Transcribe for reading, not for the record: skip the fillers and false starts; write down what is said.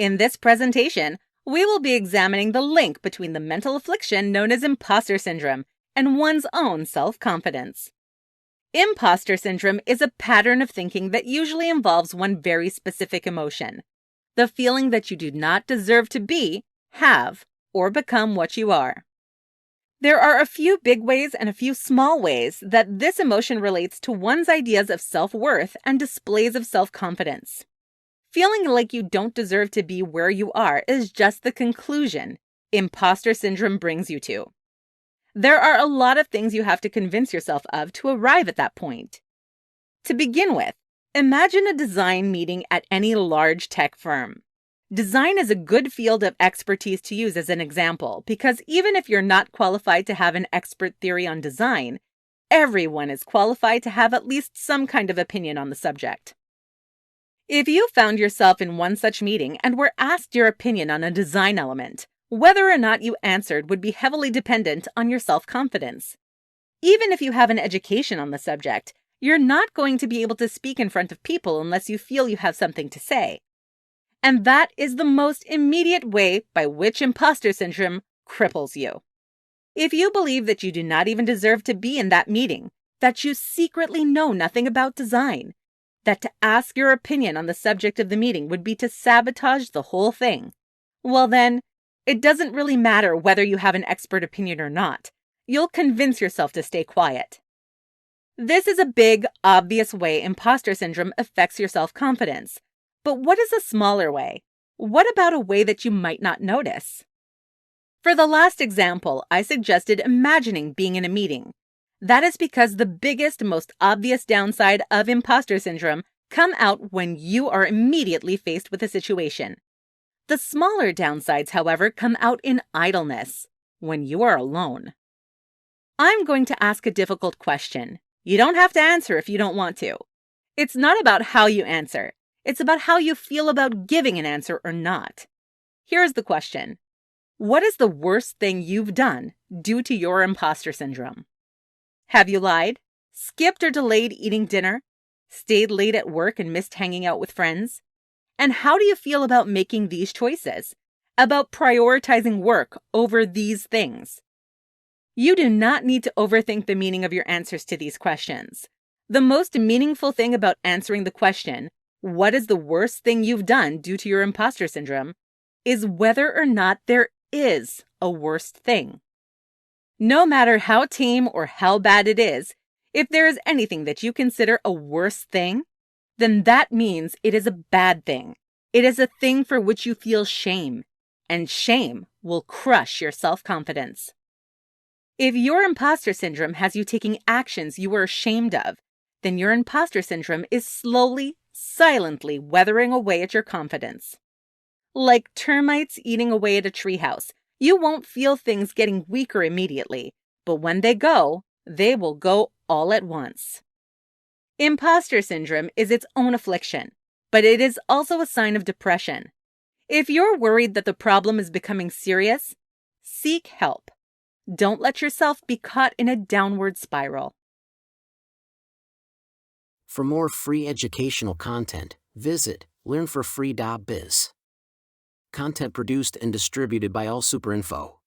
In this presentation, we will be examining the link between the mental affliction known as imposter syndrome and one's own self-confidence. Imposter syndrome is a pattern of thinking that usually involves one very specific emotion, the feeling that you do not deserve to be, have, or become what you are. There are a few big ways and a few small ways that this emotion relates to one's ideas of self-worth and displays of self-confidence. Feeling like you don't deserve to be where you are is just the conclusion imposter syndrome brings you to. There are a lot of things you have to convince yourself of to arrive at that point. To begin with, imagine a design meeting at any large tech firm. Design is a good field of expertise to use as an example because even if you're not qualified to have an expert theory on design, everyone is qualified to have at least some kind of opinion on the subject. If you found yourself in one such meeting and were asked your opinion on a design element, whether or not you answered would be heavily dependent on your self-confidence. Even if you have an education on the subject, you're not going to be able to speak in front of people unless you feel you have something to say. And that is the most immediate way by which imposter syndrome cripples you. If you believe that you do not even deserve to be in that meeting, that you secretly know nothing about design, that to ask your opinion on the subject of the meeting would be to sabotage the whole thing, well then, it doesn't really matter whether you have an expert opinion or not. You'll convince yourself to stay quiet. This is a big, obvious way imposter syndrome affects your self-confidence. But what is a smaller way? What about a way that you might not notice? For the last example, I suggested imagining being in a meeting. That is because the biggest, most obvious downside of imposter syndrome come out when you are immediately faced with a situation. The smaller downsides, however, come out in idleness, when you are alone. I'm going to ask a difficult question. You don't have to answer if you don't want to. It's not about how you answer. It's about how you feel about giving an answer or not. Here's the question. What is the worst thing you've done due to your imposter syndrome? Have you lied, skipped or delayed eating dinner, stayed late at work and missed hanging out with friends? And how do you feel about making these choices? About prioritizing work over these things? You do not need to overthink the meaning of your answers to these questions. The most meaningful thing about answering the question, what is the worst thing you've done due to your imposter syndrome, is whether or not there is a worst thing. No matter how tame or how bad it is, if there is anything that you consider a worse thing, then that means it is a bad thing. It is a thing for which you feel shame, and shame will crush your self-confidence. If your imposter syndrome has you taking actions you are ashamed of, then your imposter syndrome is slowly, silently weathering away at your confidence. Like termites eating away at a treehouse, you won't feel things getting weaker immediately, but when they will go all at once. Imposter syndrome is its own affliction, but it is also a sign of depression. If you're worried that the problem is becoming serious, seek help. Don't let yourself be caught in a downward spiral. For more free educational content, visit learnforfree.biz. Content produced and distributed by AllSuperInfo.